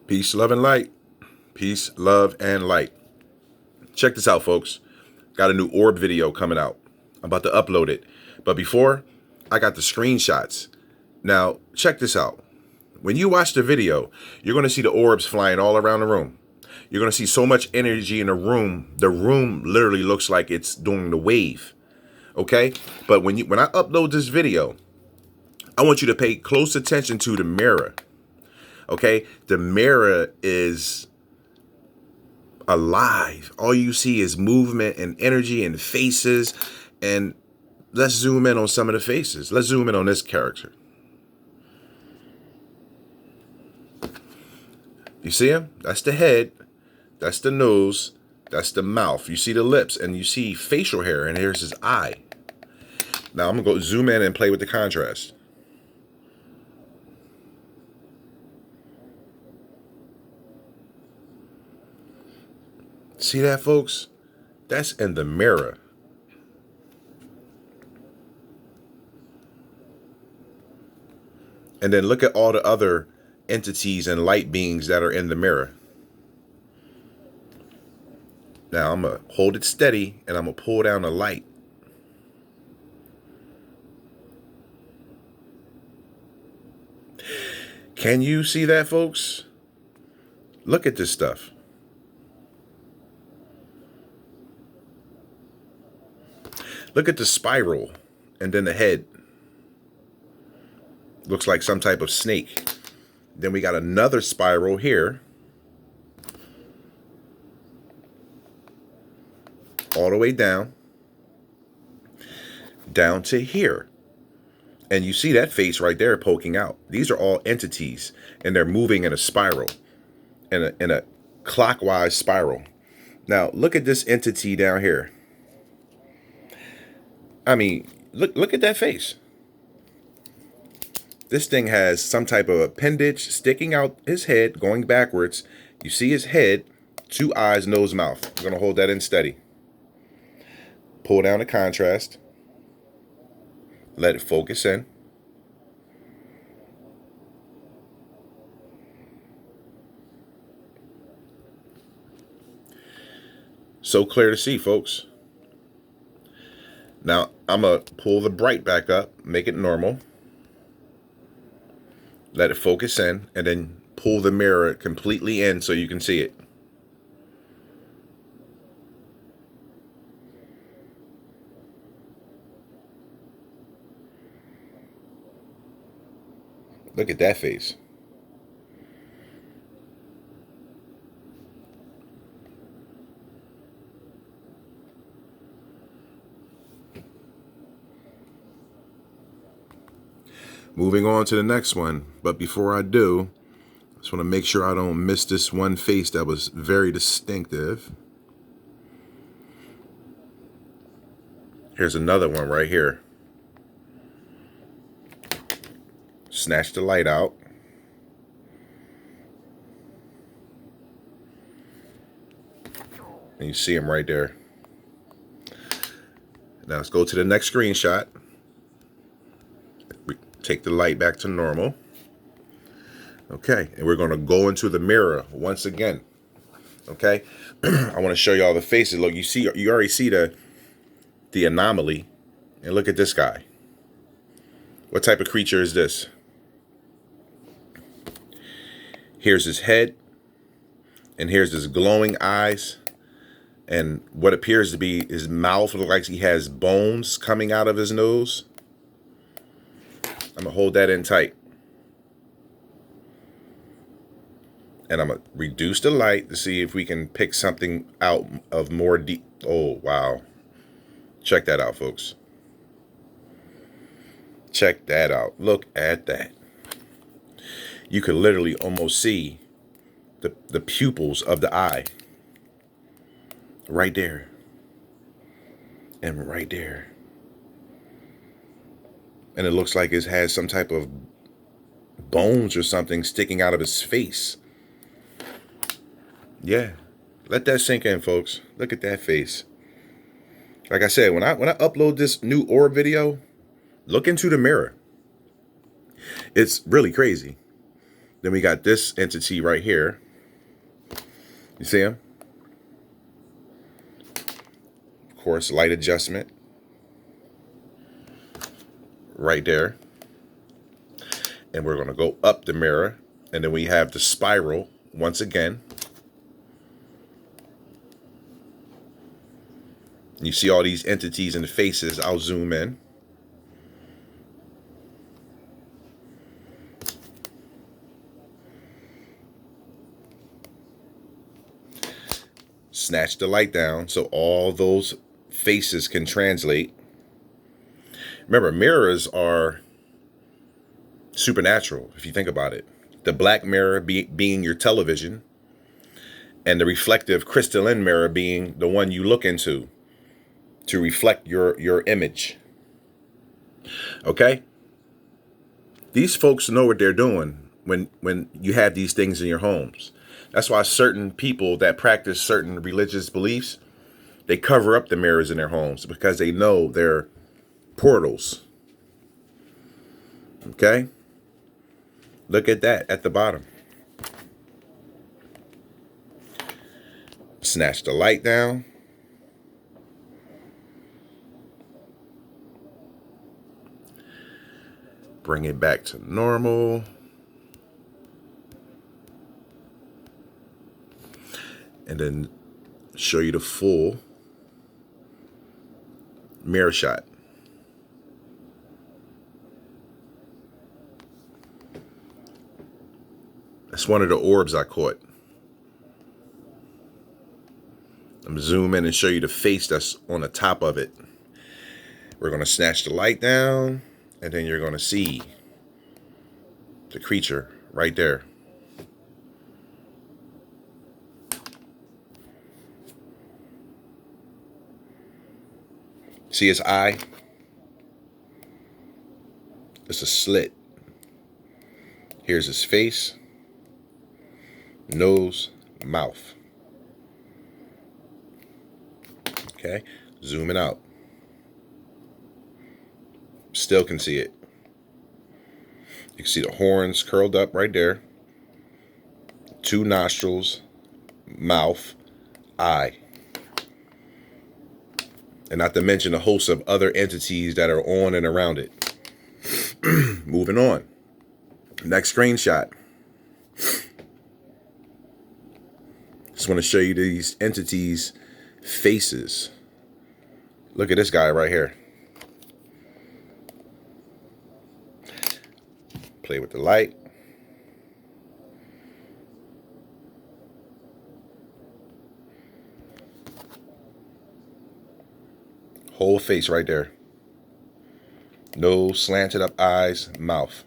Peace, love, and light. Peace, love, and light. Check this out, folks. Got a new orb video coming out. I'm about to upload it. But before, I got the screenshots. Now, check this out. When you watch the video, you're going to see the orbs flying all around the room. You're going to see so much energy in the room. The room literally looks like it's doing the wave. Okay? But when I upload this video, I want you to pay close attention to the mirror. Okay? The mirror is alive. All you see is movement and energy and faces. And let's zoom in on some of the faces. Let's zoom in on this character. You see him? That's the head. That's the nose. That's the mouth. You see the lips and you see facial hair, and here's his eye. Now I'm going to go zoom in and play with the contrast. See that, folks? That's in the mirror. And then look at all the other entities and light beings that are in the mirror. Now I'm going to hold it steady and I'm going to pull down the light. Can you see that, folks? Look at this stuff. Look at the spiral and then the head. Looks like some type of snake. Then we got another spiral here. All the way down to here. And you see that face right there poking out. These are all entities, and they're moving in a spiral, in a clockwise spiral. Now, look at this entity down here. I mean, look at that face. This thing has some type of appendage sticking out his head, going backwards. You see his head, 2 eyes, nose, mouth. I'm going to hold that in steady. Pull down the contrast. Let it focus in. So clear to see, folks. Now, I'm going to pull the bright back up, make it normal. Let it focus in, and then pull the mirror completely in so you can see it. Look at that face. Moving on to the next one. But before I do, I just want to make sure I don't miss this one face that was very distinctive. Here's another one right here. Snatch the light out. And you see him right there. Now let's go to the next screenshot. Take the light back to normal. Okay, and we're going to go into the mirror once again. Okay, I want to show you all the faces. Look, you already see the anomaly, and look at this guy. What type of creature is this? Here's his head, and here's his glowing eyes, and what appears to be his mouth looks like he has bones coming out of his nose. I'm going to hold that in tight. And I'm going to reduce the light to see if we can pick something out of more deep. Oh, wow. Check that out, folks. Check that out. Look at that. You could literally almost see the pupils of the eye. Right there. And right there. And it looks like it has some type of bones or something sticking out of his face. Yeah. Let that sink in, folks. Look at that face. Like I said, when I upload this new orb video, look into the mirror. It's really crazy. Then we got this entity right here. You see him? Of course, light adjustment. Right there. And we're going to go up the mirror. And then we have the spiral once again. You see all these entities and the faces. I'll zoom in. Snatch the light down so all those faces can translate. Remember, mirrors are supernatural, if you think about it. The black mirror being your television, and the reflective crystalline mirror being the one you look into to reflect your image. Okay? These folks know what they're doing when you have these things in your homes. That's why certain people that practice certain religious beliefs, they cover up the mirrors in their homes because they know they're portals. Okay? Look at that at the bottom. Snatch the light down. Bring it back to normal. And then show you the full mirror shot. That's one of the orbs I caught. I'm going to zoom in and show you the face that's on the top of it. We're going to snatch the light down, and then you're going to see the creature right there. See his eye? It's a slit. Here's his face, nose, mouth. Okay, zooming out. Still can see it. You can see the horns curled up right there. 2 nostrils, mouth, eye. And not to mention a host of other entities that are on and around it. Moving on. Next screenshot. Just want to show you these entities' faces. Look at this guy right here. Play with the light. Whole face right there. Nose, slanted up eyes, mouth.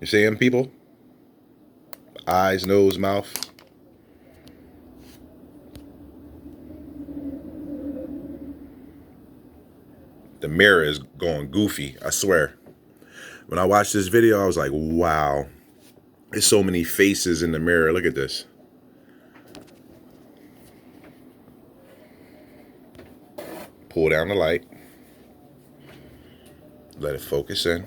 You see him, people? Eyes, nose, mouth. The mirror is going goofy, I swear. When I watched this video, I was like, wow. There's so many faces in the mirror. Look at this. Pull down the light. Let it focus in.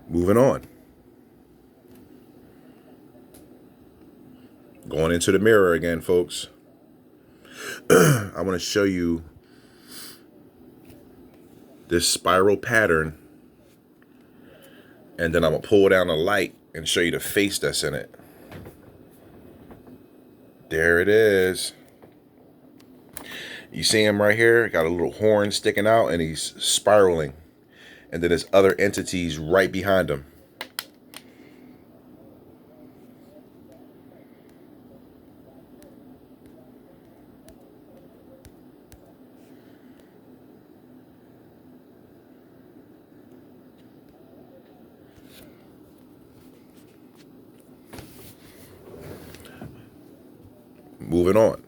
Moving on. Going into the mirror again, folks. I want to show you this spiral pattern. And then I'm going to pull down the light and show you the face that's in it. There it is. You see him right here? Got a little horn sticking out and he's spiraling. And then there's other entities right behind him. Moving on.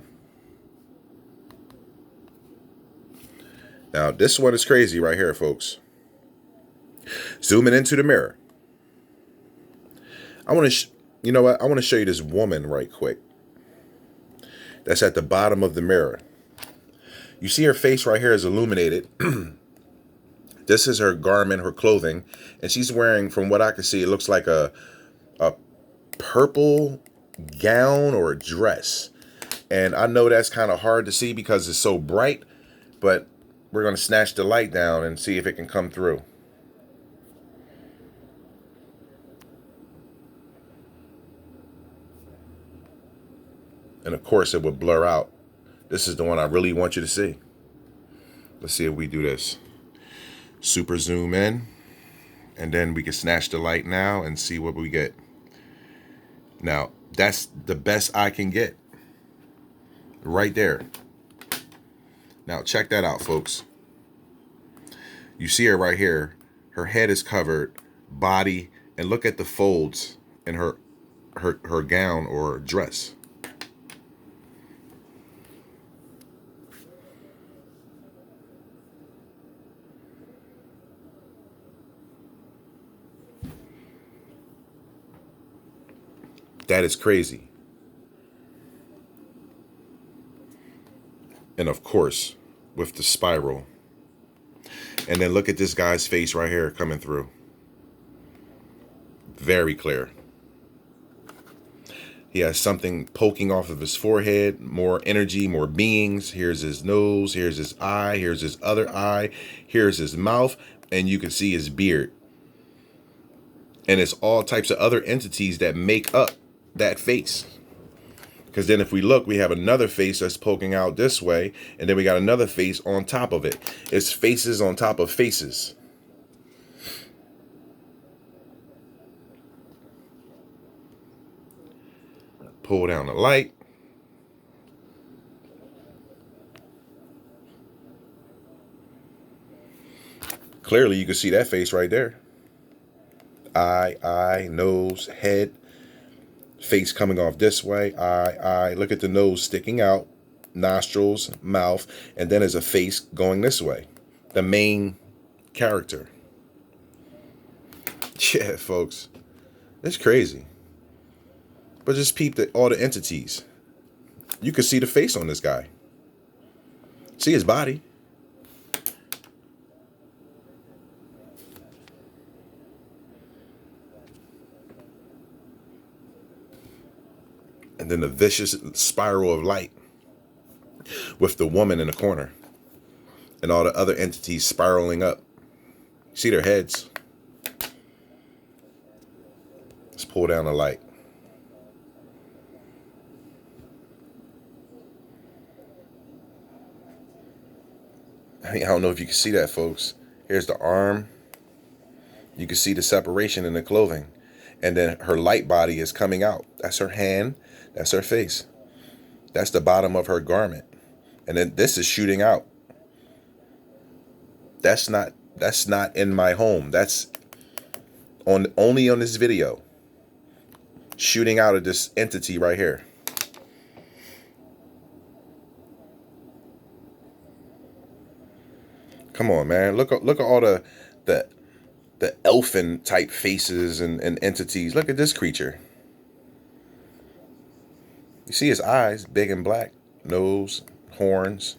Now, this one is crazy right here, folks. Zooming into the mirror. I want to, you know what? I want to show you this woman right quick. That's at the bottom of the mirror. You see her face right here is illuminated. This is her garment, her clothing, and she's wearing, from what I can see, it looks like a purple gown or a dress. And I know that's kind of hard to see because it's so bright, but we're going to snatch the light down and see if it can come through. And of course it would blur out. This is the one I really want you to see. Let's see if we do this. Super zoom in, and then we can snatch the light now and see what we get. Now, that's the best I can get right there. Now, check that out, folks. You see her right here. Her head is covered, body, and look at the folds in her gown or dress. That is crazy. And of course, with the spiral. And then look at this guy's face right here coming through. Very clear. He has something poking off of his forehead, more energy, more beings. Here's his nose, here's his eye, here's his other eye, here's his mouth, and you can see his beard. And it's all types of other entities that make up that face. Because then if we look, we have another face that's poking out this way, and then we got another face on top of it. It's faces on top of faces. Pull down the light. Clearly, you can see that face right there. Eye, nose, head. Face coming off this way, eye. Look at the nose sticking out, nostrils, mouth, and then there's a face going this way. The main character. Yeah, folks, it's crazy. But just peep all the entities. You can see the face on this guy. See his body. And then the vicious spiral of light with the woman in the corner and all the other entities spiraling up. See their heads. Let's pull down the light. I don't know if you can see that, folks. Here's the arm. You can see the separation in the clothing. And then her light body is coming out. That's her hand. That's her face. That's the bottom of her garment. And then this is shooting out. That's not in my home. That's only on this video. Shooting out of this entity right here. Come on, man. Look at all the elfin type faces and entities. Look at this creature. You see his eyes, big and black, nose, horns.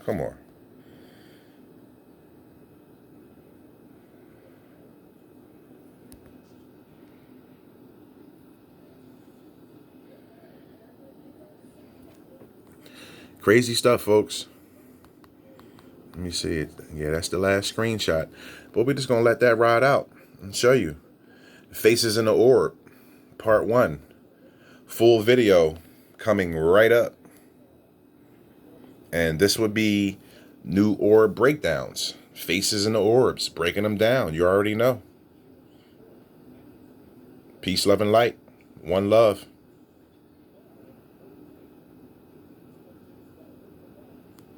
Come on. Crazy stuff, folks. Let me see it. Yeah, that's the last screenshot. But we're just going to let that ride out and show you. Faces in the Orb, part 1. Full video coming right up. And this would be new orb breakdowns. Faces in the orbs, breaking them down. You already know. Peace, love, and light. One love.